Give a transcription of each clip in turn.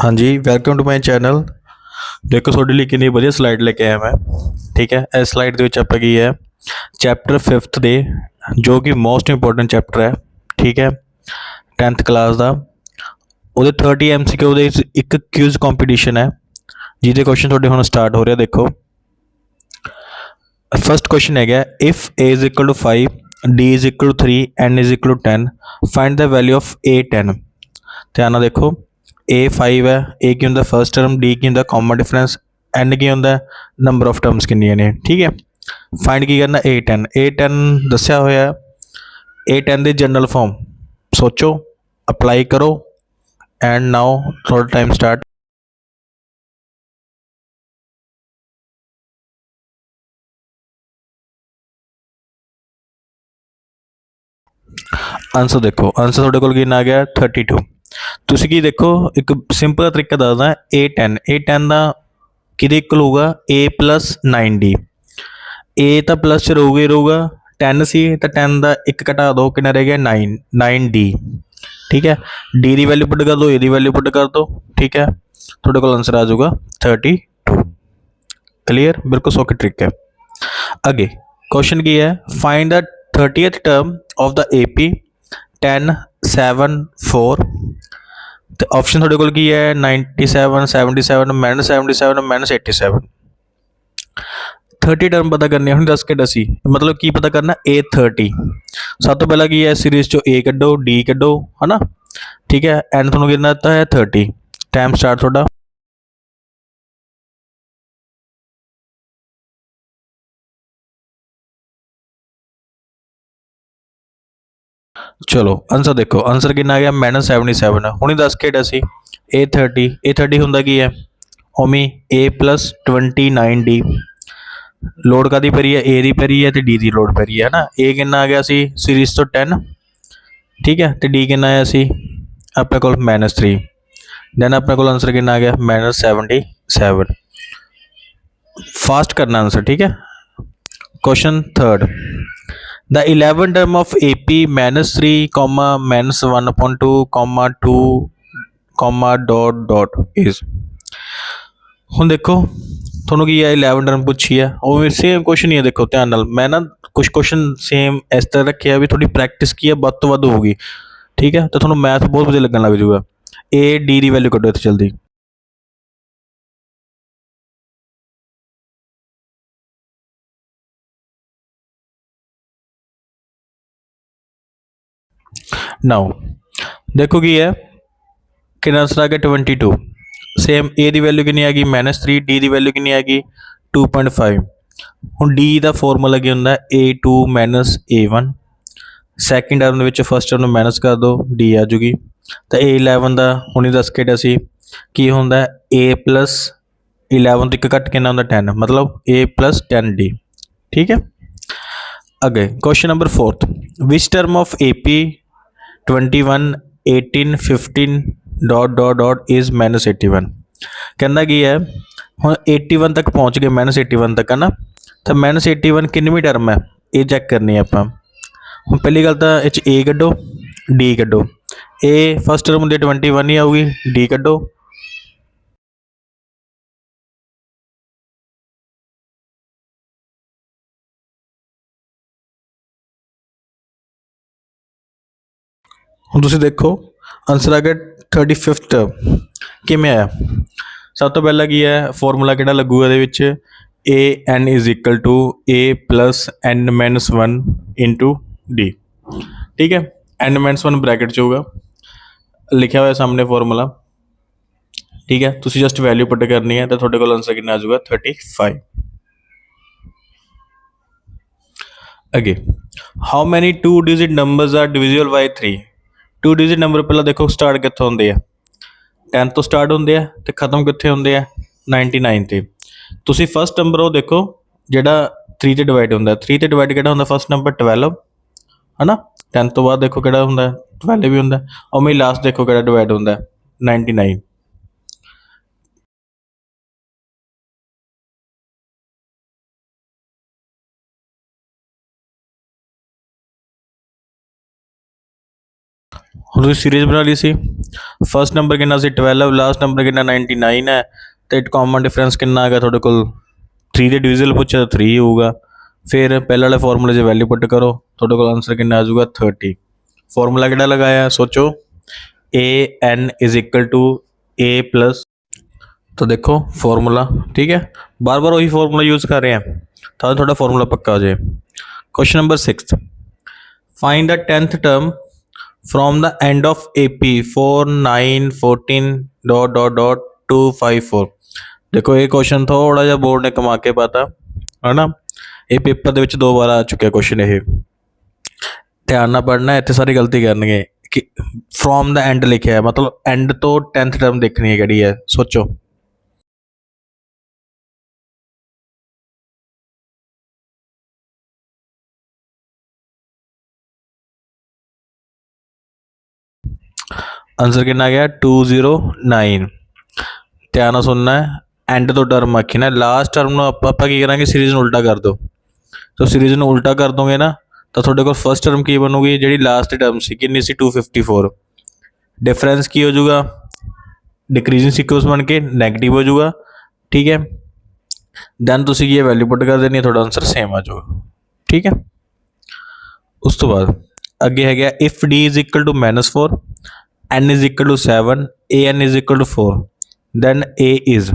हाँ जी, welcome to my channel. ਦੇਖੋ ਤੁਹਾਡੇ ਲਈ ਕਿੰਨੀ ਵਧੀਆ ਸਲਾਈਡ ਲੈ ਕੇ ਆਇਆ ਮੈਂ। ਠੀਕ ਹੈ, ਇਸ ਸਲਾਈਡ ਦੇ ਵਿੱਚ ਆਪਾਂ ਕੀ ਹੈ, ਚੈਪਟਰ 5th ਦੇ ਜੋ ਕਿ ਮੋਸਟ ਇੰਪੋਰਟੈਂਟ ਚੈਪਟਰ ਹੈ। ਠੀਕ ਹੈ, 10th ਕਲਾਸ ਦਾ ਉਹਦੇ 30 MCQ ਦੇ ਇੱਕ ਕੁਇਜ਼ ਕੰਪੀਟੀਸ਼ਨ ਹੈ ਜਿਹਦੇ ਕੁਐਸਚਨ ਤੁਹਾਡੇ ਹੁਣ ਸਟਾਰਟ ਹੋ ਰਿਹਾ। ਦੇਖੋ ਫਸਟ ਕੁਐਸਚਨ ਹੈਗਾ, if a is equal to 5, d is equal to 3, n is equal to 10, find the value of a 10। ਧਿਆਨ ਨਾਲ ਦੇਖੋ, a 5 ਹੈ, a ਕੀ ਹੁੰਦਾ ਫਸਟ ਟਰਮ, d ਕੀ ਹੁੰਦਾ ਕਾਮਨ ਡਿਫਰੈਂਸ, n ਕੀ ਹੁੰਦਾ ਨੰਬਰ ਆਫ ਟਰਮਸ ਕਿੰਨੀਆਂ ਨੇ। ਠੀਕ ਹੈ, ਫਾਈਂਡ ਕੀ ਕਰਨਾ a 10। a 10 ਦੱਸਿਆ ਹੋਇਆ, a 10 ਦੀ ਜਨਰਲ ਫਾਰਮ ਸੋਚੋ, ਅਪਲਾਈ ਕਰੋ ਐਂਡ ਨਾਓ ਤੁਹਾਡਾ ਟਾਈਮ ਸਟਾਰਟ। ਆਨਸਰ ਦੇਖੋ, ਆਨਸਰ ਤੁਹਾਡੇ ਕੋਲ ਕਿੰਨਾ ਆ ਗਿਆ 32। ਤੁਸੀਂ ਕੀ ਦੇਖੋ, ਇੱਕ ਸਿੰਪਲ ਤਰੀਕਾ ਦੱਸਦਾ, A10 ਦਾ ਕਿਹਦੇ ਇਕੁਅਲ ਹੋਊਗਾ a + 9d। a ਤਾਂ ਪਲੱਸ 'ਚ ਰਹੂਗਾ ਹੀ ਰਹੂਗਾ, 10 ਸੀ ਤਾਂ 10 ਦਾ ਇੱਕ ਘਟਾ ਦਿਓ, ਕਿੰਨਾ ਰਹਿ ਗਿਆ 9d। ਠੀਕ ਹੈ, d ਦੀ ਵੈਲਿਊ ਪੁੱਟ ਕਰ ਦਿਓ, a ਦੀ ਵੈਲਿਊ ਪੁੱਟ ਕਰ ਦਿਓ। ਠੀਕ ਹੈ, ਤੁਹਾਡੇ ਕੋਲ ਆਨਸਰ ਆ ਜਾਊਗਾ 32। ਕਲੀਅਰ, ਬਿਲਕੁਲ ਸੌਖੀ ਟ੍ਰਿਕ ਹੈ। ਅੱਗੇ ਕੁਐਸਚਨ ਕੀ ਹੈ, find the 30th term of the AP 10 7 4। ਤੇ ਆਪਸ਼ਨ ਤੁਹਾਡੇ ਕੋਲ ਕੀ ਹੈ 97 77 -77 -87। 30 ਟਰਮ ਪਤਾ ਕਰਨੀ ਹੁਣ ਦੱਸ ਕੇ ਦਸੀ, ਮਤਲਬ ਕੀ ਪਤਾ ਕਰਨਾ A30। ਸਭ ਤੋਂ ਪਹਿਲਾਂ ਕੀ ਹੈ, ਸੀਰੀਜ਼ ਚੋਂ A ਕੱਢੋ, D ਕੱਢੋ, ਹੈ ਨਾ। ਠੀਕ ਹੈ, ਐਂਡ ਤੁਹਾਨੂੰ ਕਿੰਨਾ ਦਿੱਤਾ ਹੈ 30। ਟਾਈਮ ਸਟਾਰਟ ਤੁਹਾਡਾ। ਚਲੋ ਆਨਸਰ ਦੇਖੋ, ਆਨਸਰ ਕਿੰਨਾ ਆ ਗਿਆ -77। ਹੁਣੀ ਦੱਸ ਕੇ ਸੀ A30 ਹੁੰਦਾ ਕੀ ਹੈ ਓਮੀ a + 29d। ਲੋਡ ਕਾਹਦੀ ਪੈ ਰਹੀ ਹੈ, a ਦੀ ਪੈ ਰਹੀ ਹੈ ਅਤੇ d ਦੀ ਲੋਡ ਪੈ ਰਹੀ ਹੈ ਨਾ। a ਕਿੰਨਾ ਆ ਗਿਆ ਸੀ ਸੀਰੀਜ਼ ਤੋਂ 10। ਠੀਕ ਹੈ, ਅਤੇ d ਕਿੰਨਾ ਆਇਆ ਸੀ ਆਪਣੇ ਕੋਲ -3। ਦੈਨ ਆਪਣੇ ਕੋਲ ਆਨਸਰ ਕਿੰਨਾ ਆ ਗਿਆ -77। ਫਾਸਟ ਕਰਨਾ ਆਨਸਰ। ਠੀਕ ਹੈ, question third, the 11 term of AP -3, -1/2, -2, is। ਹੁਣ ਦੇਖੋ ਤੁਹਾਨੂੰ ਕੀ ਹੈ 11 ਟਰਮ ਪੁੱਛੀ ਹੈ, ਉਹ ਸੇਮ ਕੁਐਸਚਨ ਹੀ ਹੈ। ਦੇਖੋ ਧਿਆਨ ਨਾਲ, ਮੈਂ ਨਾ ਕੁਛ ਕੁਐਸਚਨ ਸੇਮ ਇਸ ਤਰ੍ਹਾਂ ਰੱਖਿਆ ਵੀ ਤੁਹਾਡੀ ਪ੍ਰੈਕਟਿਸ ਕੀ ਹੈ ਵੱਧ ਤੋਂ ਵੱਧ ਹੋਊਗੀ। ਠੀਕ ਹੈ, ਤਾਂ ਤੁਹਾਨੂੰ ਮੈਥ ਬਹੁਤ ਵਧੀਆ ਲੱਗਣ ਲੱਗ ਜਾਊਗਾ। A D ਦੀ ਵੈਲਿਊ ਕੱਢੋ ਇੱਥੇ ਜਲਦੀ। ਨਾਓ ਦੇਖੋ ਕੀ ਹੈ, ਕਿੰਨਾ ਆਨਸਰ ਆ ਗਿਆ 22। ਸੇਮ A ਦੀ ਵੈਲਿਊ ਕਿੰਨੀ ਆ ਗਈ -3, D ਦੀ ਵੈਲਿਊ ਕਿੰਨੀ ਆ ਗਈ 2.5। ਹੁਣ D ਦਾ ਫਾਰਮੂਲਾ ਕੀ ਹੁੰਦਾ A2 - A1। ਸੈਕਿੰਡ ਟਰਮ ਦੇ ਵਿੱਚ ਫਸਟ ਟਰਮ ਨੂੰ ਮਾਈਨਸ ਕਰ ਦਿਓ, D ਆ ਜੂਗੀ। ਤਾਂ A11 ਦਾ ਹੁਣੀ ਦੱਸ ਕੇ ਹਟਿਆ ਸੀ ਕੀ ਹੁੰਦਾ A + 11 ਤੋਂ ਇੱਕ ਘੱਟ ਕਿੰਨਾ ਹੁੰਦਾ 10, ਮਤਲਬ A + 10D। ਠੀਕ ਹੈ, ਅੱਗੇ question number 4th, which term of AP 21 18 15 ... is -81। ਕਹਿੰਦਾ ਕੀ ਹੈ, ਹੁਣ 81 ਤੱਕ ਪਹੁੰਚ ਗਏ, -81 ਤੱਕ ਹੈ ਨਾ। ਤਾਂ -81 ਕਿੰਨਵੀਂ ਟਰਮ ਹੈ ਇਹ ਚੈੱਕ ਕਰਨੀ ਆਪਾਂ। ਹੁਣ ਪਹਿਲੀ ਗੱਲ ਤਾਂ ਇਹ 'ਚ A ਕੱਢੋ, D ਕੱਢੋ। A ਫਸਟ ਟਰਮ ਹੁੰਦੀ 21 ਹੀ ਆਊਗੀ, D ਕੱਢੋ। ਹੁਣ ਤੁਸੀਂ ਦੇਖੋ ਆਨਸਰ ਆ ਗਿਆ 35th ਟਰਮ। ਕਿਵੇਂ ਆਇਆ, ਸਭ ਤੋਂ ਪਹਿਲਾਂ ਕੀ ਹੈ ਫਾਰਮੂਲਾ ਕਿਹੜਾ ਲੱਗੂਗਾ ਇਹਦੇ ਵਿੱਚ, AN is equal to A + n - 1 into D। ਠੀਕ ਹੈ, n - 1 ਬ੍ਰੈਕਟ 'ਚ ਹੋਊਗਾ, ਲਿਖਿਆ ਹੋਇਆ ਸਾਹਮਣੇ ਫਾਰਮੂਲਾ। ਠੀਕ ਹੈ, ਤੁਸੀਂ ਜਸਟ ਵੈਲਿਊ ਪੁੱਟ ਕਰਨੀ ਹੈ ਤਾਂ ਤੁਹਾਡੇ ਕੋਲ ਆਨਸਰ ਕਿੰਨਾ ਆ ਜਾਊਗਾ 35। ਅੱਗੇ, how many 2 digit numbers are divisible by 3। 2 digit number ਪਹਿਲਾਂ ਦੇਖੋ ਸਟਾਰਟ ਕਿੱਥੋਂ ਹੁੰਦੇ ਆ, 10 ਤੋਂ ਸਟਾਰਟ ਹੁੰਦੇ ਆ ਅਤੇ ਖ਼ਤਮ ਕਿੱਥੇ ਹੁੰਦੇ ਆ 99 'ਤੇ। ਤੁਸੀਂ ਫਸਟ ਨੰਬਰ ਉਹ ਦੇਖੋ ਜਿਹੜਾ 3 'ਤੇ ਡਿਵਾਈਡ ਹੁੰਦਾ, 3 'ਤੇ ਡਿਵਾਈਡ ਕਿਹੜਾ ਹੁੰਦਾ ਫਸਟ ਨੰਬਰ 12, ਹੈ ਨਾ। 10 ਤੋਂ ਬਾਅਦ ਦੇਖੋ ਕਿਹੜਾ ਹੁੰਦਾ 12 ਵੀ ਹੁੰਦਾ, ਉਵੇਂ ਹੀ ਲਾਸਟ ਦੇਖੋ ਕਿਹੜਾ ਡਿਵਾਈਡ ਹੁੰਦਾ 99। ਹੁਣ ਤੁਸੀਂ ਸੀਰੀਜ਼ ਬਣਾ ਲਈ ਸੀ। ਫਸਟ ਨੰਬਰ ਕਿੰਨਾ ਸੀ 12, ਲਾਸਟ ਨੰਬਰ ਕਿੰਨਾ 99 ਹੈ, ਅਤੇ ਕਾਮਨ ਡਿਫਰੈਂਸ ਕਿੰਨਾ ਹੈਗਾ ਤੁਹਾਡੇ ਕੋਲ 3 ਦੇ ਡਿਵੀਜ਼ਲ ਪੁੱਛਿਆ ਤਾਂ 3 ਹੋਊਗਾ। ਫਿਰ ਪਹਿਲੇ ਵਾਲੇ ਫਾਰਮੂਲੇ 'ਚ ਵੈਲਿਊ ਪੁੱਟ ਕਰੋ, ਤੁਹਾਡੇ ਕੋਲ ਆਂਸਰ ਕਿੰਨਾ ਆ ਜਾਊਗਾ 30। ਫਾਰਮੂਲਾ ਕਿਹੜਾ ਲਗਾਇਆ ਸੋਚੋ, AN is equal to A plus, तो देखो फॉर्मूला ठीक है, बार बार वही फॉर्मूला यूज़ कर रहे हैं ताकि थोड़ा फॉर्मूला पक्का हो जाए। Question number 6, find the 10th term from the end of AP 4 9 14 dot dot dot 254। देखो ये क्वेश्चन थोड़ा जिहा बोर्ड ने कमा के पाता है ना, ये पेपर ਦੇ ਵਿੱਚ 2 बार आ चुका क्वेश्चन। ये ध्यान ਨਾਲ पढ़ना है, इतने सारी गलती करनी कि फ्रॉम द एंड लिखा है, मतलब एंड तो 10th टर्म देखनी है किहड़ी है, सोचो। आंसर कितना गया 209। ध्यान ਨਾਲ सुनना है, एंड तो टर्म आखी ना, लास्ट टर्म आप की करेंगे सीरीज में उल्टा कर दो, तो सीरीज में उल्टा कर दोगे ना तो थोड़े को फर्स्ट टर्म की बनूगी जी लास्ट टर्म सी कितनी सी 254, डिफरेंस की हो जाऊगा डिक्रीजिंग सीक्वेंस बन के नैगेटिव हो जाऊगा, ठीक है। दैन तुम ये वैल्यू पुट कर देनी है, थोड़ा आंसर सेम आ जाऊगा, ठीक है। उस तो बाद अगे है if D is equal to -4, n is equal to 7, an is equal to 4, then a is,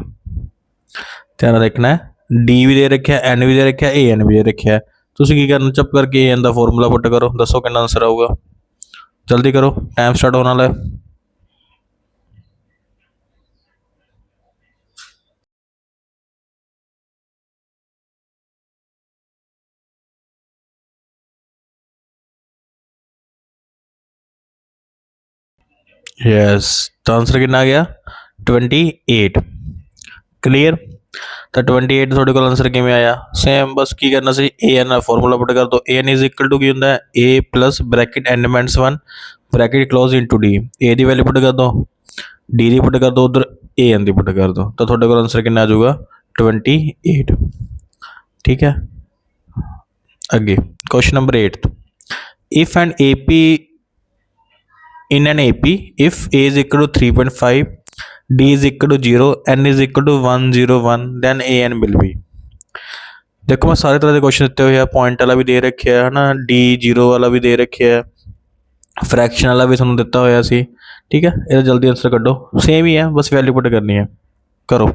ध्यान रखना है डी भी दे रखा है, एन भी दे रखा है, an भी दे रखा है। तुम की करना चुप करके an का फॉर्मूला पुट करो, दसो कितना आंसर आऊगा, जल्दी करो टाइम स्टार्ट होने वाला है। यस, तो आंसर कितना आ गया 28। क्लीयर, तो 28 थोड़े को आंसर किमें आया सेम, बस की करना सी an फॉर्मूला पुट कर दो, an इज इक्वल टू की होंगे a प्लस ब्रैकेट एंडमेंट्स 1 bracket close into D, a की वैल्यू पुट कर दो, डी की पुट कर दो, उधर an की पुट कर दो, तो थोड़े को आंसर कितना आ जाऊगा 28, ठीक है। अगे question number 8, if and AP in an AP if a is equal to 3.5, d is equal to 0, n is equal to 101, then an will be। देखो मैं सारे तरह के क्वेश्चन दिते हुए पॉइंट वाला भी दे रखे है ना, डी जीरो वाला भी दे रखे है, फ्रैक्शन वाला भी थोड़ा दिता होया सी, ठीक है। ये जल्दी आंसर कड्डो, सेम ही है, बस वैल्यू पुट करनी है, करो।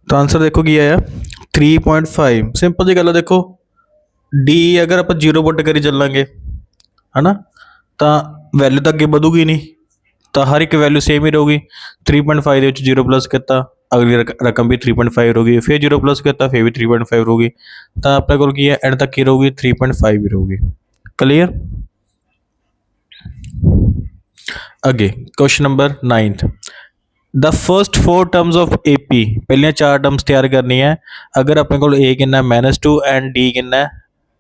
तो आंसर देखो की है 3.5, सिंपल जी गल है। देखो डी अगर आप जीरो पुट करी चलांगे है ना, तो वैल्यू तो अगे बढ़ूगी नहीं, तो हर एक वैल्यू सेम ही रहूगी। 3.5 के जीरो प्लस किया, अगली रकम भी 3.5 होगी, फिर जीरो प्लस किया फिर भी 3.5 होगी, तो अपने को है एंड तक की रहूगी 3.5 ही रहूगी। क्लीयर, अगे question number 9, the first 4 terms of AP, पहलियां 4 terms तैयार करनी है। अगर अपने को A कितना -2 एंड D कितना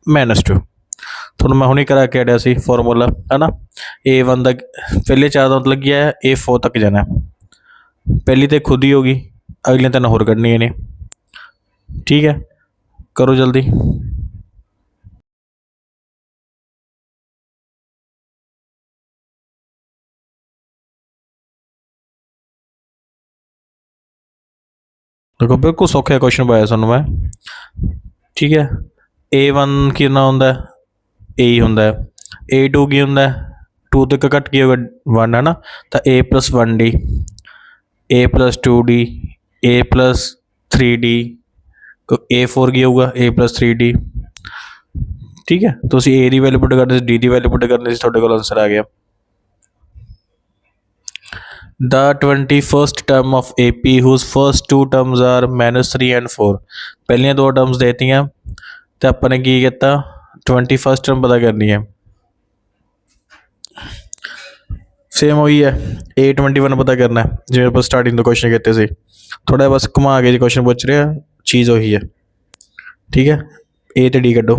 -2, थोड़ा मैं हुणी करा के हटिया सी फॉर्मूला है ना, A1 तक पहले 4 का मतलब क्या है A4 तक जाना है, पहली तो खुद ही होगी, अगली 3 होर कढ़निया ने, ठीक है। करो जल्दी। देखो बिल्कुल सौखा क्वेश्चन पाया सूँ मैं, ठीक है। A1 कि होंगे ए ही होंगे, A2 की होंगे 2 तो घट की होगा 1 है ना, तो A+1D, A+2D, A+3D, A4 की होगा A+3D, ठीक है। तो ए की वैल्यू पुट करनी, डी की वैल्यू पुट करनी, थोड़े को आंसर आ गया। The 21st term of AP whose first 2 terms are -3 and 4, पहलियां 2 terms देती हैं, तो अपने की किया 21st टर्म पता करनी है, सेम वही है A21 पता करना है, जिमें आप स्टार्टिंग तो क्वेश्चन कहते थे, थोड़ा बस घुमा के क्वेश्चन पूछ रहे हैं, चीज़ वही है, ठीक है। A तो D कड्डो।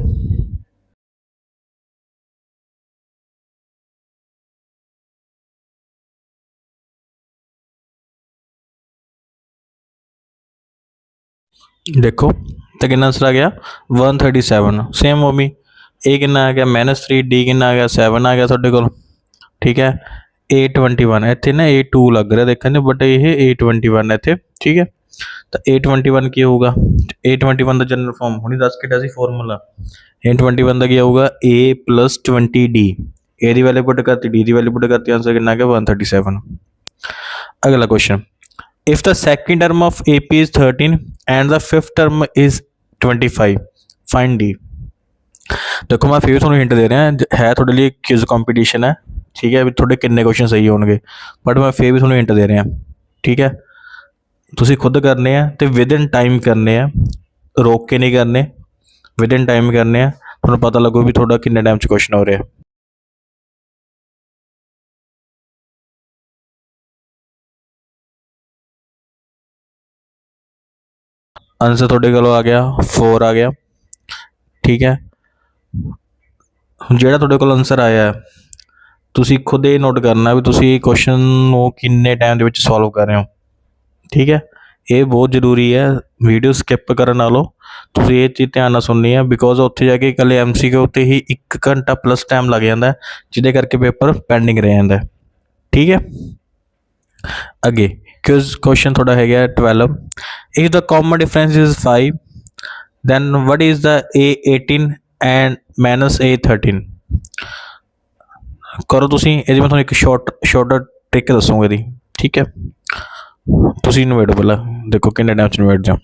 देखो तो कितना आंसर आ गया 137। सेम ओमी ए कितना आ गया -3, डी कितना आ गया 7 आ गया ਤੁਹਾਡੇ ਕੋਲ। ठीक है A21 ਇੱਥੇ ਨਾ A2 ਲੱਗ ਰਿਹਾ ਦੇਖਣ 'ਚ ਬਟ ਇਹ A21 ਹੈ ਇੱਥੇ। ਠੀਕ ਹੈ ਤਾਂ A21 ਕੀ ਹੋਊਗਾ A21 ਦਾ ਜਨਰਲ ਫਾਰਮ ਹੁਣੀ ਦੱਸ ਕੇ ਹਟਿਆ ਸੀ ਫਾਰਮੂਲਾ। A21 ਦਾ ਕੀ ਆਊਗਾ A + 20D। A the value ਪੁੱਟ ਕਰਤੀ डी ਦੀ ਵੈਲਿਊ ਪੁੱਟ ਕਰਤੀ ਆਂਸਰ ਕਿੰਨਾ ਆ ਗਿਆ 137। अगला question if the second term of AP is 13 and the fifth term is 25 find D। देखो मैं फिर ਤੁਹਾਨੂੰ ਹਿੰਟ ਦੇ ਰਿਹਾ ਹੈ ਤੁਹਾਡੇ ਲਈ क्विज कंपटीशन है। ठीक है भी ਤੁਹਾਡੇ ਕਿੰਨੇ क्वेश्चन सही ਹੋਣਗੇ बट मैं फिर भी ਤੁਹਾਨੂੰ ਹਿੰਟ ਦੇ ਰਿਹਾ। ठीक है ਤੁਸੀਂ खुद करने ਆ ਤੇ विदिन टाइम करने ਆ रोक के नहीं करने विदिन टाइम करने ਆ ਤੁਹਾਨੂੰ पता लगू भी ਤੁਹਾਡਾ ਕਿੰਨੇ टाइम 'ਚ क्वेश्चन हो ਰਿਹਾ। आंसर ਤੁਹਾਡੇ ਕੋਲ आ गया 4 आ गया। ठीक है ਜਿਹੜਾ ਤੁਹਾਡੇ ਕੋਲ ਆਨਸਰ ਆਇਆ ਤੁਸੀਂ ਖੁਦ ਇਹ ਨੋਟ ਕਰਨਾ ਵੀ ਤੁਸੀਂ ਕੁਐਸਚਨ ਨੂੰ ਕਿੰਨੇ ਟਾਈਮ ਦੇ ਵਿੱਚ ਸੋਲਵ ਕਰ ਰਹੇ ਹੋ। ਠੀਕ ਹੈ ਇਹ ਬਹੁਤ ਜ਼ਰੂਰੀ ਹੈ ਵੀਡੀਓ ਸਕਿਪ ਕਰਨ ਨਾਲੋਂ ਤੁਸੀਂ ਇਹ ਚੀਜ਼ ਧਿਆਨ ਨਾਲ ਸੁਣਨੀ ਹੈ ਬਿਕੋਜ਼ ਉੱਥੇ ਜਾ ਕੇ ਇਕੱਲੇ MCQ ਉੱਤੇ ਹੀ 1 ਘੰਟਾ ਪਲੱਸ ਟਾਈਮ ਲੱਗ ਜਾਂਦਾ ਜਿਹਦੇ ਕਰਕੇ ਪੇਪਰ ਪੈਂਡਿੰਗ ਰਹਿ ਜਾਂਦਾ। ਠੀਕ ਹੈ ਅੱਗੇ क्वेश्चन थोड़ा है 12 if the common difference is 5 then what is the A18 and -A13। करो तुसी ਇਹਦੀ मैं ਤੁਹਾਨੂੰ एक शॉर्ट ट्रिक दसूँगा ਇਹਦੀ। ठीक है तुसी नवेड़ो पहला देखो किन्ने टाइम च नवेड़ जाओ।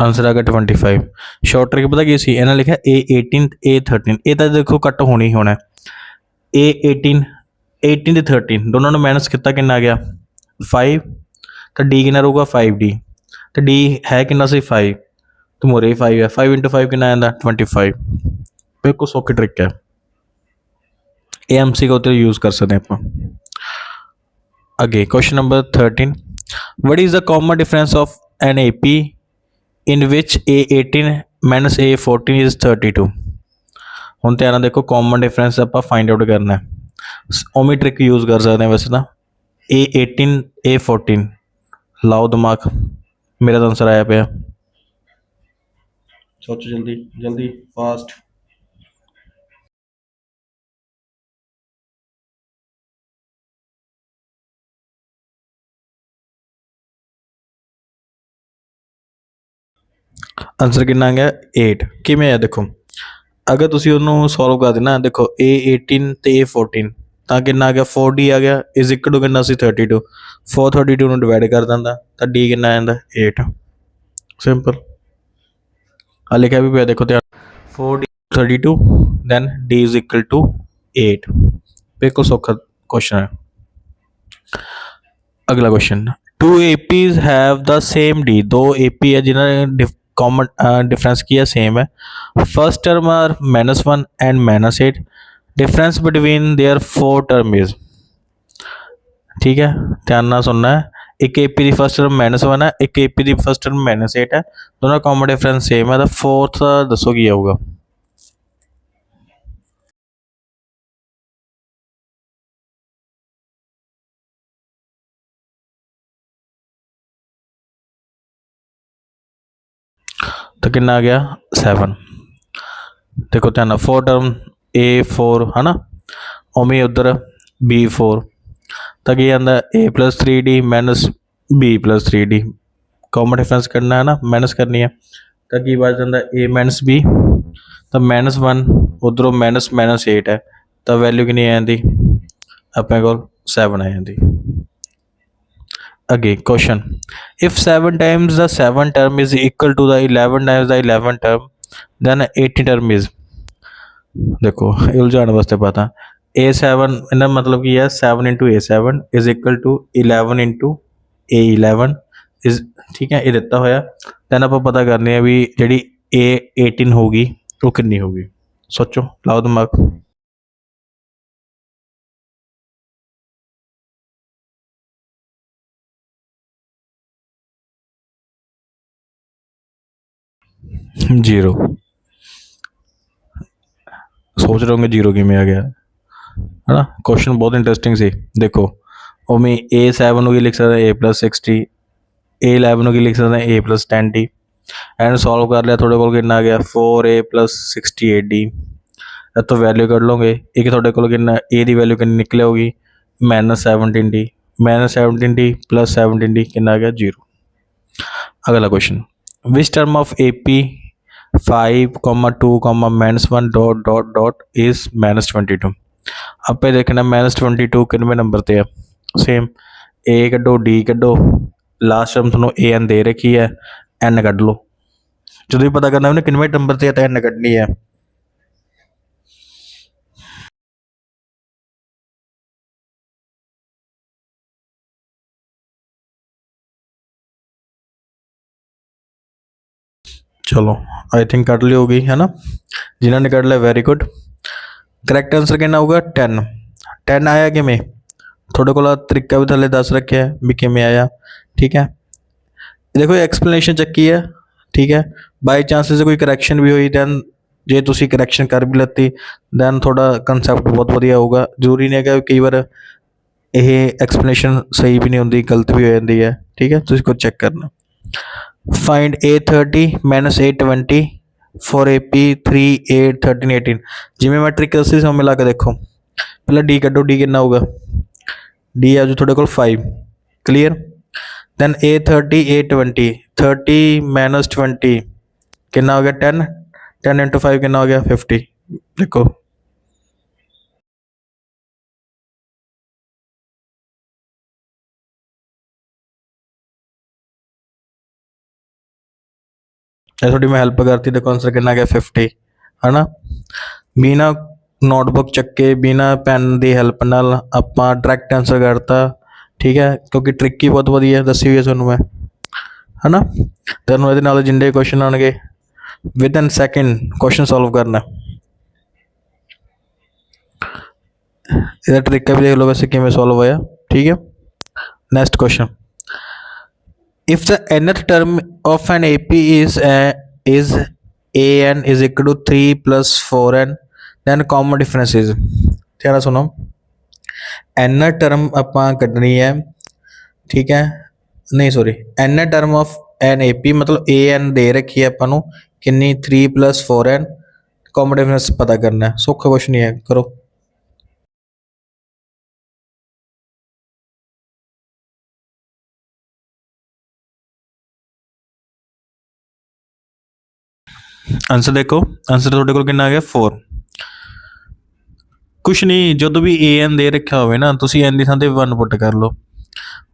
आंसर आ गया 25। शॉर्ट ट्रिक पता की सी इन्हें लिखा A18 A13 ये तो देखो कट होनी ही होना A18 18 ਤੇ 13 ਦੋਨਾਂ ਨੂੰ ਮਾਈਨਸ ਕੀਤਾ ਕਿੰਨਾ ਆ ਗਿਆ 5 ਤਾਂ D ਕਿੰਨਾ ਰਹੂਗਾ 5D ਤੇ D ਹੈ ਕਿੰਨਾ ਸੀ 5 ਤੇ ਮੋਰੇ 5 ਹੈ 5 × 5 ਕਿੰਨਾ ਆਉਂਦਾ 25। ਬਿਲਕੁਲ ਸੌਖੀ ਟ੍ਰਿਕ ਹੈ ਇਹ MCQ ਉੱਤੇ यूज़ कर सकते हैं ਆਪਾਂ। ਅੱਗੇ question number 13 what is the common difference of an AP in which A18 minus A14 is 32। ਹੁਣ ਧਿਆਨ ਨਾਲ ਦੇਖੋ ਕਾਮਨ ਡਿਫਰੈਂਸ ਆਪਾਂ ਫਾਈਂਡ ਆਊਟ ਕਰਨਾ ਹੈ ਉਵੇਂ ਟ੍ਰਿਕ ਯੂਜ਼ ਕਰ ਸਕਦੇ ਹਾਂ ਵੈਸੇ ਤਾਂ A18 A14 ਲਾਓ ਦਿਮਾਗ ਮੇਰਾ ਤਾਂ ਆਨਸਰ ਆਇਆ ਪਿਆ ਸੋਚੋ ਜਲਦੀ ਜਲਦੀ ਫਾਸਟ। ਆਨਸਰ ਕਿੰਨਾ ਆ ਗਿਆ 8 ਕਿਵੇਂ ਆ ਦੇਖੋ ਅਗਰ ਤੁਸੀਂ ਉਹਨੂੰ ਸੋਲਵ ਕਰ ਦੇਣਾ ਦੇਖੋ A18 ਤੇ A14 ਤਾਂ ਕਿੰਨਾ ਆ ਗਿਆ 4D ਆ ਗਿਆ ਇਜ਼ ਇਕੁਅਲ ਟੂ ਕਿੰਨਾ ਸੀ 32 432 ਨੂੰ ਡਿਵਾਈਡ ਕਰ ਦਿੰਦਾ ਤਾਂ D ਕਿੰਨਾ ਆ ਜਾਂਦਾ 8 ਸਿੰਪਲ ਆ ਲਿਖਿਆ ਵੀ ਪਿਆ ਦੇਖੋ ਧਿਆਨ 4D 32 then D is equal to 8 ਬਿਲਕੁਲ ਸੌਖਾ क्वेश्चन है। अगला question 2 APs have the same D दो AP है जिन्होंने कॉमन डिफरेंस किया सेम है first term are -1 and -8 difference between their 4 term is. ठीक है ध्यान ना सुनना है एक AP की फर्स्ट टर्म -1 है एक AP की फर्स्ट टर्म -8 है दोनों कॉमन डिफरेंस सेम है तो फोर्थ दसो की आऊगा। तो कितना आ गया 7 देखो ध्यान 4 टर्म A4 है ना उमें उधर B4 तो क्या आता A + 3D - B + 3D common difference करना है ना माइनस करनी है तो की बच जाता A - B तो -1 उधरों -8 है तो वैल्यू कितनी आ जाती अपने को 7 आ जाती। अगे question if 7 times the 7 term is equal to the 11 times the 11 term then 80 term is। देखो उलझाने वास्ते पता A7 इन्हें मतलब की है 7 × A7 is equal to 11 × A11 is. ठीक है ये दिता होया दैन आप पता करने भी जी A18 होगी वो कितनी होगी सोचो लाओ दिमाग। जीरो। सोच रहे होंगे जीरो किमें आ गया, है ना। क्वेश्चन बहुत इंटरेस्टिंग सी। देखो उमें A7 ਨੂੰ ਕੀ ਲਿਖ ਸਕਦੇ A+60, A11 ਨੂੰ ਕੀ ਲਿਖ ਸਕਦੇ A+10D। ਐਂਡ ਸੋਲਵ ਕਰ ਲਿਆ, ਤੁਹਾਡੇ ਕੋਲ ਕਿੰਨਾ ਆ ਗਿਆ 4A+68D। ਇੱਥੋਂ ਵੈਲਿਊ ਕੱਢ ਲਓਗੇ, ਇੱਕ ਤੁਹਾਡੇ ਕੋਲ ਕਿੰਨਾ A ਦੀ ਵੈਲਿਊ ਕਿੰਨੀ ਨਿਕਲ ਆਊਗੀ -17D, -17D + 17D ਕਿੰਨਾ ਆ ਗਿਆ 0। अगला question, which term of AP 5, 2, -1 ... is -22। आपे देखना -22 किनवे नंबर पर है। सेम A कड्डो, D कड्डो, लास्ट टर्म थोड़ा AN दे रखी है, N कढ़ लो। जो भी पता करना उन्हें किनवे नंबर पर है तो N कढ़नी है। चलो आई थिंक कट ली होगी, है ना। जिन्होंने कट लिया वेरी गुड। करैक्ट आंसर कितना होगा 10। 10 आया किमें, थोड़े को तरीका भी थले दस रखे है भी किमें आया। ठीक है, देखो एक्सप्लेनेशन चक्की है। ठीक है, बाई चांस से कोई करैक्शन भी हुई दैन जे तुसी करैक्शन कर भी लती दैन थोड़ा कंसैप्ट बहुत वधिया होगा। जरूरी नहीं है कि कई बार ये एक्सप्लेनेशन सही भी नहीं होती, गलत भी हो जाती है। ठीक है, तुसी खुद चेक करना। Find A30 - A20 for AP 3, 8, 13, 18। जिमें मैं ट्रिक दसी सब मिला के देखो। पहले D कड्डो, D कितना होगा, D आ जो थोड़े को 5। क्लीयर। दैन A30, A20, 30 - 20 कितना हो गया 10। 10 × 5 कितना हो गया 50। देखो ये थोड़ी मैं हेल्प करती, देखो आंसर कितना गया 50, है ना। बिना नोटबुक चक्के, बिना पैन की हेल्प नाल आपां डायरैक्ट आंसर करता। ठीक है, क्योंकि ट्रिक ही बहुत वधिया दसी हुई है तुहानूं मैं, है ना। तुहानूं इहदे नाल जिन्ने क्वेश्चन आउणगे within second question solve करना। ਇਹਦਾ ਤਰੀਕਾ भी देख लो वैसे किमें सॉल्व होया। ठीक है, next question, if the nth term of an AP is AN is equal to 3 + 4N, then common difference is। ध्यान ਨਾਲ सुनो, n टर्म ਆਪਾਂ ਕੱਢਣੀ है। ठीक है, नहीं sorry, n term of an AP मतलब AN दे रखी है अपन किन्नी 3 + 4N। कॉमन डिफरेंस पता करना है, सौखा कुछ नहीं है, करो। आंसर देखो, आंसर ਤੁਹਾਡੇ ਕੋਲ ਕਿੰਨਾ ਆ ਗਿਆ 4। कुछ नहीं, जो भी AN दे रखा हो ना तुसी N की थां ते 1 पुट कर लो।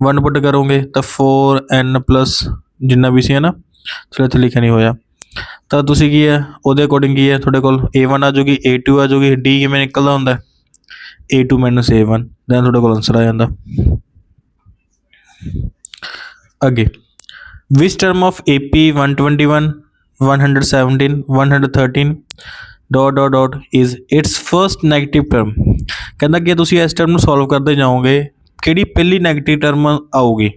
1 पुट करोगे तो 4N प्लस जिन्ना भी सी है ना, चलो इत्थे लिखा नहीं होया, तो तुसी की है ਉਹਦੇ अकॉर्डिंग की है ਤੁਹਾਡੇ ਕੋਲ A1 आ जाऊगी, A2 आ जाऊगी, D किवें निकलदा हुंदा A2 - A1, दैन ਤੁਹਾਡੇ ਕੋਲ आंसर आ जांदा। अगे विच term of AP 121, 117, 113 ... is it's first negative term. कहना कि तुम इस टर्म सॉल्व करते जाओगे कि पहली नैगेटिव टर्म आऊगी,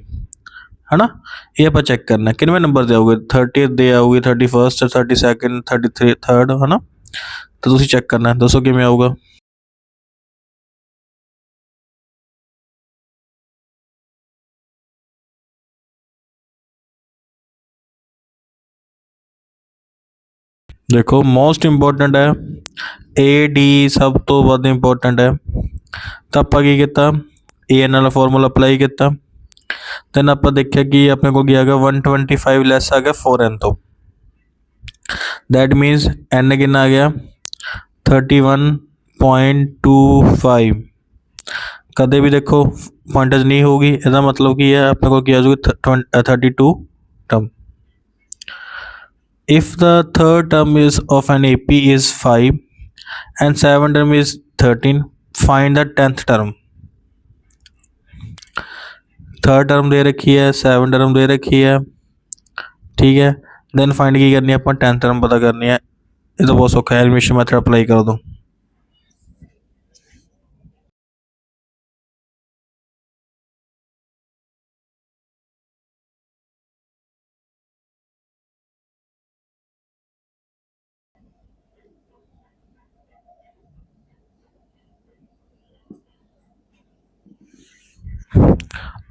है ना। ये आप चैक करना किनवे नंबर से आओगे, 30th दे आऊगी, 31st, 32nd, 33rd, है ना। तो तुम चैक करना, दसो किमें आऊगा। देखो मोस्ट इंपोर्टेंट है AD, सब तो वध इंपोर्टेंट है। तो आप की किया AN वाला फॉर्मूला अप्लाई किया, दैन आप देखिया कि अपने को गया 125 लैस आ गया 4N तो, दैट मीनस N कितना आ गया 31.25। कदे भी देखो पॉइंटेज नहीं होगी, इसका मतलब कि है अपने को क्या 32 term. if the third term is of an AP is 5 and 7 term is 13, find the 10th term। Third term दे रखी है, 7 टर्म दे रखी है। ठीक है, दैन फाइंड की करनी है अपन 10th टर्म पता करनी है। ये तो बहुत सौखा है, एलिमिनेशन मेथड अप्लाई कर दो।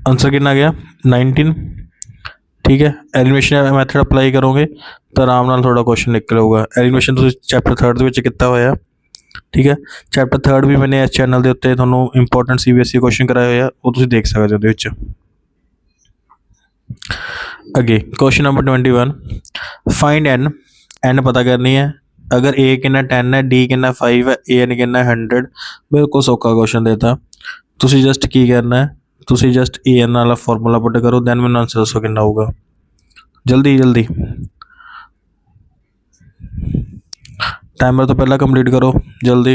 आंसर कितना गया 19। ठीक है, एलिमिनेशन मैथड अप्लाई करोगे तो आराम नाल थोड़ा क्वेश्चन निकल आऊगा। एलिमिनेशन तुसीं चैप्टर 3 ਦੇ ਵਿੱਚ ਕੀਤਾ ਹੋਇਆ। ठीक है, चैप्टर 3 भी मैंने इस चैनल के उत्ते ਤੁਹਾਨੂੰ इंपॉर्टेंट CBSE क्वेश्चन कराए हुए ਆ, ਉਹ ਤੁਸੀਂ देख सकते हो ਉਹਦੇ ਵਿੱਚ। अगे क्वेश्चन नंबर 21, फाइंड एन पता करनी है। अगर ए कितना 10 है, डी कितना 5 है, ए एन कितना 100। बिल्कुल सौखा क्वेश्चन देता। तुसी जस्ट की करना है, तुसी जस्ट ए एन वाला फॉर्मूला पुट करो, दैन मैंने आंसर दसो कितना होगा। जल्दी जल्दी टाइमर तो पहला कंप्लीट करो जल्दी।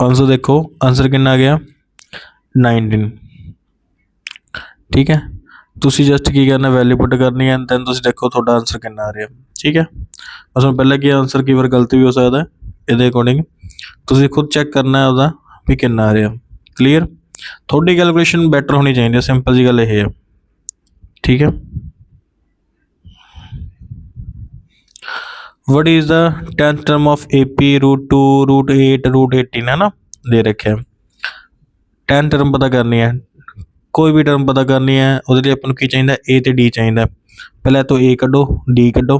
आंसर देखो, आंसर कितना आ गया 19। ठीक है, तुसी जस्ट की करना, वैल्यू पुट करनी है, दैन तुसी देखो थोड़ा आंसर कितना आ रहा। ठीक है, बस मैं पहले कि आंसर कई बार गलत भी हो सकता है, ये अकॉर्डिंग तुसी खुद चैक करना है ਉਹਦਾ भी कितना आ रहा। क्लीयर, थोड़ी कैलकुलेशन बैटर होनी चाहिए, सिंपल जी गल ये है। ठीक है, what is the 10th term of AP √2 √8 √18 है ना, दे रखे है। 10 टर्म पता करनी है, कोई भी टर्म पता करनी है, ਉਹਦੇ ਲਈ ਆਪਾਂ ਨੂੰ ਕੀ ਚਾਹੀਦਾ, A ਤੇ D ਚਾਹੀਦਾ। ਪਹਿਲਾਂ ਤੋਂ A ਕੱਢੋ, D ਕੱਢੋ,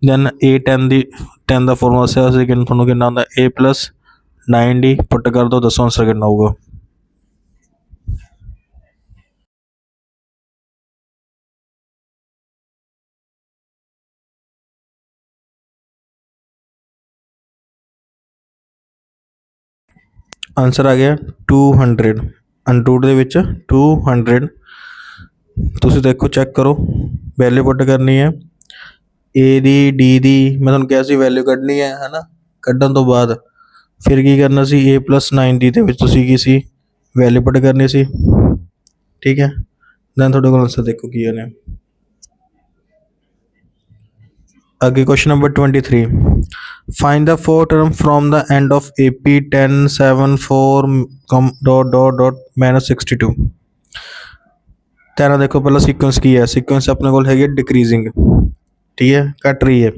then A 10 the 10 the formula ਦੱਸਿਆ ਸੀ ਕਿ ਤੁਹਾਨੂੰ ਕਿੰਨਾ ਹੁੰਦਾ A + 9D ਪੁੱਟ ਕਰ ਦਿਓ, ਦੱਸੋ ਆਂਸਰ ਕਿੰਨਾ ਹੋਊਗਾ। आंसर आ गया 200, ਅੰਡਰਰੂਟ ਦੇ ਵਿੱਚ 200। ਤੁਸੀਂ ਦੇਖੋ ਚੈੱਕ ਕਰੋ, ਵੈਲਿਊ ਪੁੱਟ ਕਰਨੀ ਹੈ A ਦੀ D ਦੀ। ਮੈਂ ਤੁਹਾਨੂੰ ਕਿਹਾ ਸੀ ਵੈਲਿਊ ਕੱਢਣੀ ਹੈ ਨਾ, ਕੱਢਣ ਤੋਂ ਬਾਅਦ ਫਿਰ ਕੀ ਕਰਨਾ ਸੀ, A + 9D ਦੇ ਵਿੱਚ ਤੁਸੀਂ ਕੀ ਸੀ, ਵੈਲਿਊ ਪੁੱਟ ਕਰਨੀ ਸੀ। ਠੀਕ ਹੈ, ਦੈਨ ਤੁਹਾਡੇ ਕੋਲ ਆਂਸਰ ਦੇਖੋ ਕੀ ਆਨੇ। आगे question number 23, find the 4 term from the end of AP 10 7 4 -62। तेरा देखो पहला सीक्वेंस की है, सीक्वेंस अपने को है डिक्रीजिंग। ठीक है, घट रही है।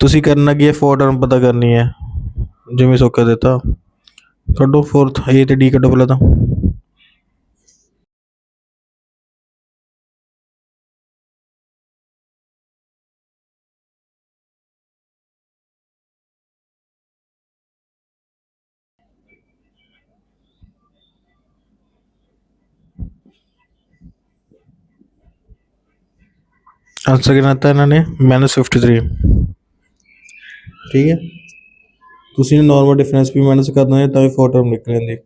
तुसी करना की है, 4 टर्म पता करनी है, जिमें सौखा देता। कड्डो 4th A ते D कड्डो पहले तो। आंसर कितना था इन्होंने, -53। ठीक है, तुसी नॉर्मल डिफरेंस भी माइनस करना है, तो 4 टर्म निकल जाती।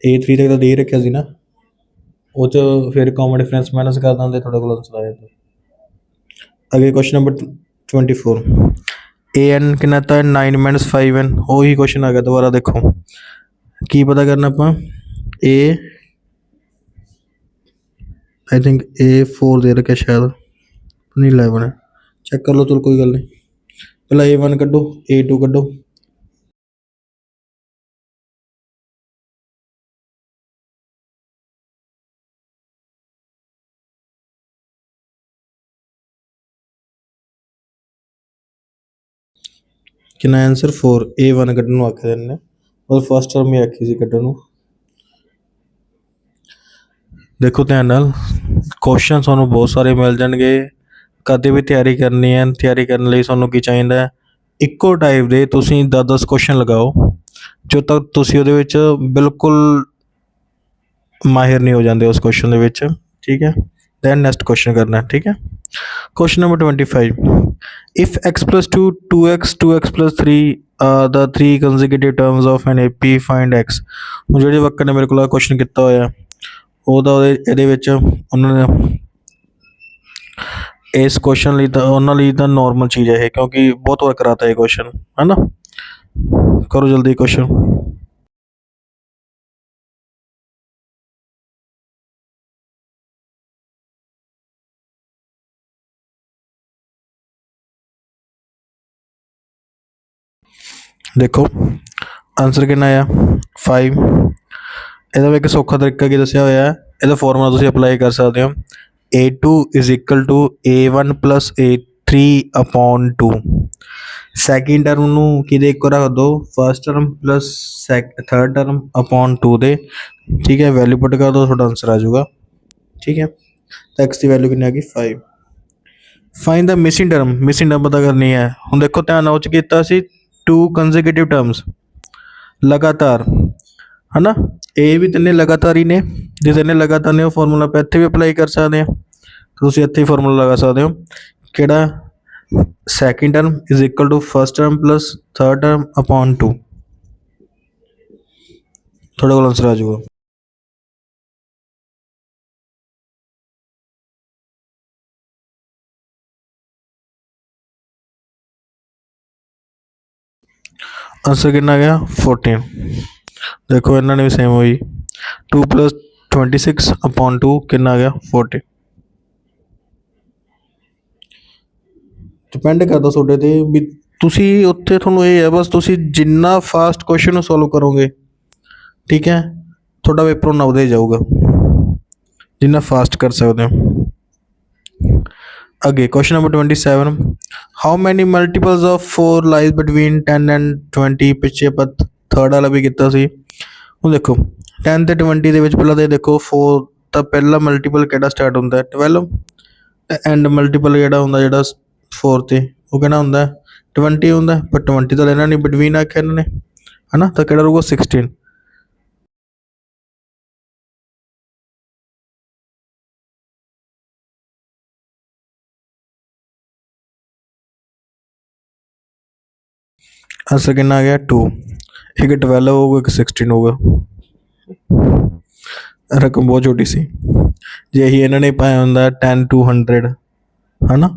A3 तक तो दे रखा ਸੀ ना, वो तो फिर कॉमन डिफरेंस माइनस कर देंगे, थोड़े को आंसर आया। अगे क्वेश्चन नंबर 24, AN कितना था 9 - 5N। वही क्वेश्चन आ गया दोबारा। देखो की पता करना आप, A आई थिंक A4 दे रखे शायद, नहीं 11 है, चेक कर लो, चलो कोई गल नहीं। पहला A1 कड्डो, A2 कड्डो, कितना आंसर 4। A1 कड्ढन आखे इन्हें, और फर्स्ट टर्म ही आखी सी कड्ढन। देखो ध्यान नाल, क्वेश्चन ਤੁਹਾਨੂੰ बहुत सारे मिल जाएंगे। कदे भी तैयारी करनी है, तैयारी करने ਲਈ ਤੁਹਾਨੂੰ ਕੀ ਚਾਹੀਦਾ ਹੈ, ਇੱਕੋ ਟਾਈਪ ਦੇ ਤੁਸੀਂ 10-10 क्वेश्चन लगाओ, जो तक ਤੁਸੀਂ ਉਹਦੇ ਵਿੱਚ ਬਿਲਕੁਲ माहिर नहीं हो जाते उस क्वेश्चन ਦੇ ਵਿੱਚ। ठीक है, दैन नैक्सट क्वेश्चन करना है। ठीक है, question number 25, if x + 2 2x 2x + 3 the 3 consecutive terms of an AP find x। ਹੁਣ ਜਿਹੜੇ ਵਕਰ ਨੇ ਮੇਰੇ ਕੋਲ क्वेश्चन ਕੀਤਾ ਹੋਇਆ, ਉਹਦਾ ਇਹਦੇ ਵਿੱਚ ਉਹਨਾਂ ਨੇ इस क्वेश्चन ਲਈ ਤਾਂ ਉਹਨਾਂ ਲਈ ਤਾਂ नॉर्मल चीज़ है, क्योंकि बहुत बार कराता है क्वेश्चन, है ना। करो जल्दी क्वेश्चन। देखो आंसर कितना आया 5। ਇਹਦਾ ਵੀ ਇੱਕ ਸੌਖਾ ਤਰੀਕਾ ਕੀ ਦੱਸਿਆ ਹੋਇਆ ਹੈ, ਇਹਦਾ ਫਾਰਮੂਲਾ ਤੁਸੀਂ ਅਪਲਾਈ ਕਰ ਸਕਦੇ ਹੋ। A2 is equal to A1 plus A3 upon 2। Second term ਨੂੰ ਕਿਹਦੇ ਇੱਕੋ ਰੱਖ ਦਿਓ, first term plus third term upon 2 ਦੇ। ਠੀਕ ਹੈ, ਵੈਲਿਊ ਪੁੱਟ ਕਰ ਦਿਓ, ਤੁਹਾਡਾ ਆਨਸਰ ਆ ਜਾਊਗਾ। ਠੀਕ ਹੈ, ਤਾਂ x ਦੀ ਵੈਲਿਊ ਕਿੰਨੀ ਆ ਗਈ 5। ਫਾਈਂਡ ਦਾ ਮਿਸਿੰਗ ਟਰਮ ਪਤਾ ਕਰਨੀ ਹੈ। ਹੁਣ ਦੇਖੋ ਧਿਆਨ ਨਾਲ, ਉਹ 'ਚ ਕੀਤਾ ਸੀ 2 ਕੰਜ਼ੀਕਿਊਟਿਵ ਟਰਮਸ ਲਗਾਤਾਰ, ਹੈ ਨਾ। ਇਹ ਵੀ ਤਿੰਨੇ ਲਗਾਤਾਰ ਹੀ ਨੇ, ਜੇ ਤਿੰਨੇ ਲਗਾਤਾਰ ਨੇ ਉਹ ਫਾਰਮੂਲਾ ਆਪਾਂ ਇੱਥੇ ਵੀ ਅਪਲਾਈ ਕਰ ਸਕਦੇ ਹਾਂ। ਤੁਸੀਂ ਇੱਥੇ ਹੀ ਫਾਰਮੂਲਾ ਲਗਾ ਸਕਦੇ ਹੋ, ਕਿਹੜਾ, second term is equal to first term plus third term upon 2। ਤੁਹਾਡੇ ਕੋਲ ਆਨਸਰ ਆ ਜਾਊਗਾ। ਆਨਸਰ ਕਿੰਨਾ ਆ ਗਿਆ 14। ਦੇਖੋ ਇਹਨਾਂ ਨੇ ਵੀ ਸੇਮ ਹੋਈ, 2 ਪਲੱਸ 26 ਅਪੋਨ 2 ਕਿੰਨਾ ਆ ਗਿਆ 40। ਡਿਪੈਂਡ ਕਰਦਾ ਤੁਹਾਡੇ 'ਤੇ ਵੀ ਤੁਸੀਂ ਉੱਥੇ, ਤੁਹਾਨੂੰ ਇਹ ਹੈ ਬਸ ਤੁਸੀਂ ਜਿੰਨਾ ਫਾਸਟ ਕੁਐਸਚਨ ਨੂੰ ਸੋਲਵ ਕਰੋਗੇ, ਠੀਕ ਹੈ, ਤੁਹਾਡਾ ਪੇਪਰ ਉਨਾ ਵਧੀਆ ਜਾਊਗਾ, ਜਿੰਨਾ ਫਾਸਟ ਕਰ ਸਕਦੇ ਹੋ। ਅੱਗੇ question number 27, how many multiples of 4 lies between 10 and 20। ਪਿੱਛੇ ਆਪਾਂ ਥਰਡ ਵਾਲਾ ਵੀ ਕੀਤਾ ਸੀ। ਹੁਣ ਦੇਖੋ 10 ਅਤੇ 20 ਦੇ ਵਿੱਚ ਪਹਿਲਾਂ ਤਾਂ ਦੇਖੋ 4 ਤਾਂ ਪਹਿਲਾ ਮਲਟੀਪਲ ਕਿਹੜਾ ਸਟਾਰਟ ਹੁੰਦਾ 12, ਐਂਡ ਮਲਟੀਪਲ ਕਿਹੜਾ ਹੁੰਦਾ ਜਿਹੜਾ 4 'ਤੇ, ਉਹ ਕਿਹੜਾ ਹੁੰਦਾ 20 ਹੁੰਦਾ, ਪਰ 20 ਤਾਂ ਲੈਣਾ ਨਹੀਂ, ਬਿਟਵੀਨ ਆਖਿਆ ਇਹਨਾਂ ਨੇ, ਹੈ ਨਾ, ਤਾਂ ਕਿਹੜਾ ਰਹੂਗਾ 16। आंसर कितना आ गया 2। एक 12 होगा, एक 16 होगा। रकम बहुत छोटी सी, जे यही इन्होंने पाया होंगे 10 to 100, है ना,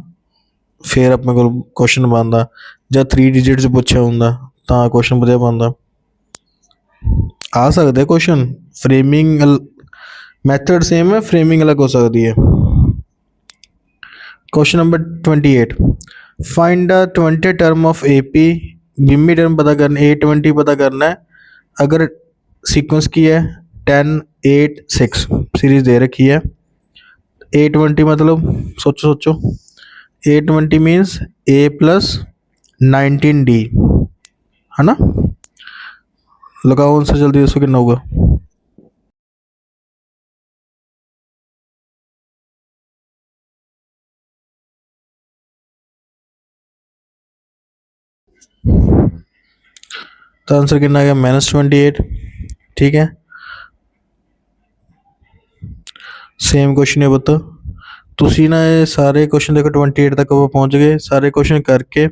फिर अपने को क्वेश्चन बनता, जब 3 डिजिट पूछा होंगे तो क्वेश्चन वधिया बनता। आ सकते क्वेश्चन, फ्रेमिंग मैथड सेम है, फ्रेमिंग अलग हो सकती है। Question number 28, find the 20 term of AP। बिम्मी टर्म पता करना, A20 पता करना है। अगर सीक्वेंस की है 10 8 6 सीरीज दे रखी है, A20 मतलब सोचो सोचो, A20 means A plus 19D, है ना। लगाओ आंसर जल्दी, दसो कितना होगा। तो आंसर कितना आ गया -28। ठीक है, सेम क्वेश्चन है बता, ਤੁਸੀਂ ਨਾ ਇਹ ਸਾਰੇ ਕੁਐਸਚਨ ਦੇਖੋ 28 ਤੱਕ ਆਪਾਂ ਪਹੁੰਚ ਗਏ। ਸਾਰੇ ਕੁਐਸਚਨ ਕਰਕੇ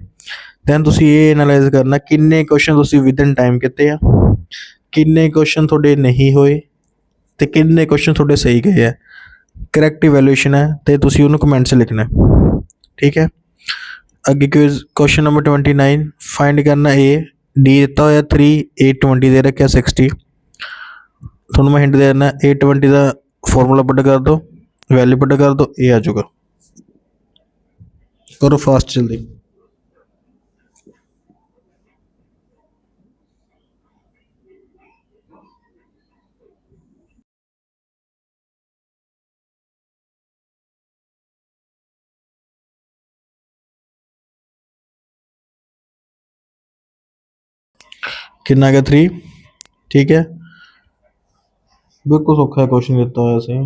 ਦੈਨ ਤੁਸੀਂ ਇਹ ਐਨਾਲਾਈਜ਼ ਕਰਨਾ ਕਿੰਨੇ ਕੁਐਸਚਨ ਤੁਸੀਂ ਵਿਦਨ ਟਾਈਮ ਕੀਤੇ ਆ, ਕਿੰਨੇ ਕੁਐਸਚਨ ਤੁਹਾਡੇ ਨਹੀਂ ਹੋਏ ਤੇ ਕਿੰਨੇ ਕੁਐਸਚਨ ਤੁਹਾਡੇ ਸਹੀ ਗਏ ਆ। ਕਰੈਕਟ ਇਵੈਲੂਏਸ਼ਨ ਹੈ ਤੇ ਤੁਸੀਂ ਉਹਨੂੰ ਕਮੈਂਟ 'ਚ ਲਿਖਣਾ। ਠੀਕ ਹੈ, ਅੱਗੇ ਕੁਐਸਚਨ ਨੰਬਰ 29, ਫਾइंड ਕਰਨਾ A D ਦਿੱਤਾ ਹੋਇਆ 3, A20 ਦੇ ਰੱਖਿਆ 60। ਤੁਹਾਨੂੰ ਮੈਂ ਹਿੰਟ ਦੇ ਦਿੰਦਾ, A20 ਦਾ ਫਾਰਮੂਲਾ ਪੁੱਟ ਕਰ ਦਿਓ, वैल्यू पुट कर दो, ये आ जाएगा। करो फास्ट जल्दी। कितना गया 3। ठीक है, बिल्कुल सौखा क्वेश्चन दिता होया सी।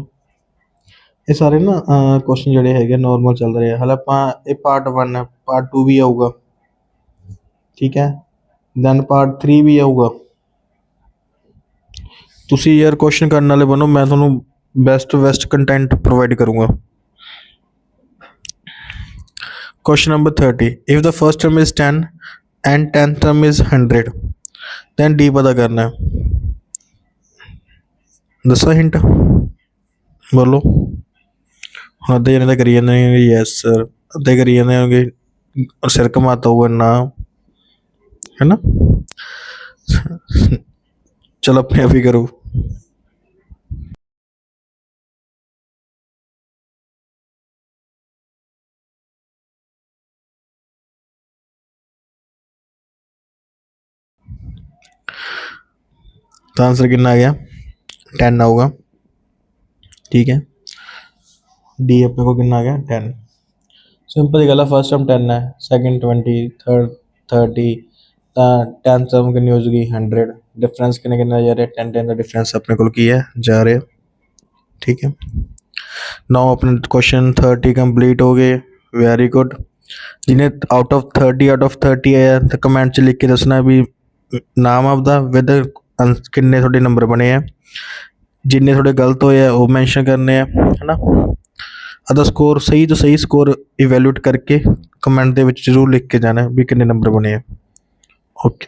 ये सारे ना क्वेश्चन ਜਿਹੜੇ ਹੈਗੇ ਨੋਰਮਲ ਚੱਲ ਰਹੇ ਆ, ਹਾਲੇ ਆਪਾਂ ਇਹ ਪਾर्ट 1 ਹੈ, पार्ट 2 ਵੀ ਆਊਗਾ। ਠੀਕ ਹੈ, ਦੈਨ पार्ट 3 ਵੀ ਆਊਗਾ। ਤੁਸੀਂ ਯਾਰ ਕੁਐਸਚਨ ਕਰਨ ਵਾਲੇ ਬਣੋ, ਮੈਂ ਤੁਹਾਨੂੰ ਬੈਸਟ ਕੰਟੈਂਟ ਪ੍ਰੋਵਾਈਡ ਕਰੂੰਗਾ। Question number 30, if the first term is 10 and 10th term is 100, then D पता करना है। दसा हिंट, बोलो। ਹੁਣ ਅੱਧੇ ਜਣੇ ਤਾਂ ਕਰੀ ਜਾਂਦੇ ਨੇ ਯੈਸ ਸਰ, ਅੱਧੇ ਕਰੀ ਜਾਂਦੇ ਹੋਗੇ ਸਿਰ ਘਮਾਤਾ ਹੋਊਗਾ ਨਾ, ਹੈ ਨਾ। ਚਲੋ ਆਪਣੇ ਆਪ ਹੀ ਕਰੋ। ਤਾਂ ਆਂਸਰ ਕਿੰਨਾ ਆ ਗਿਆ 10 ਆਊਗਾ। ਠੀਕ ਹੈ, ਡੀ ਆਪਣੇ ਕੋਲ ਕਿੰਨਾ ਆ ਗਿਆ 10। ਸਿੰਪਲ ਗੱਲ ਆ, ਫਸਟ ਟਰਮ 10 ਹੈ, ਸੈਕਿੰਡ 20, ਥਰਡ 30, ਤਾਂ 10th ਟਰਮ ਕਿੰਨੀ ਹੋ ਜੂਗੀ 100। ਡਿਫਰੈਂਸ ਕਿੰਨਾ ਜਾ ਰਿਹਾ 10 ਦਾ ਡਿਫਰੈਂਸ ਆਪਣੇ ਕੋਲ ਕੀ ਹੈ ਜਾ ਰਿਹਾ। ਠੀਕ ਹੈ, ਨਾਓ ਆਪਣੇ ਕੁਐਸਚਨ 30 ਕੰਪਲੀਟ ਹੋ ਗਏ। Very good. ਜਿਹਨੇ ਆਊਟ ਆਫ 30 ਆਇਆ ਤਾਂ ਕਮੈਂਟ 'ਚ ਲਿਖ ਕੇ ਦੱਸਣਾ ਵੀ ਨਾਮ ਆਪਦਾ ਵਿਦ ਕਿੰਨੇ ਤੁਹਾਡੇ ਨੰਬਰ ਬਣੇ ਆ। ਜਿੰਨੇ ਤੁਹਾਡੇ ਗਲਤ ਹੋਏ ਆ ਉਹ ਮੈਂਸ਼ਨ ਕਰਨੇ ਆ, ਹੈ ਨਾ। ਅਦਾ ਸਕੋਰ ਸਹੀ ਤੋਂ ਸਹੀ ਸਕੋਰ ਇਵੈਲੂਏਟ ਕਰਕੇ ਕਮੈਂਟ ਦੇ ਵਿੱਚ ਜ਼ਰੂਰ ਲਿਖ ਕੇ ਜਾਣਾ ਵੀ ਕਿੰਨੇ ਨੰਬਰ ਬਣੇ ਆ। ਓਕੇ।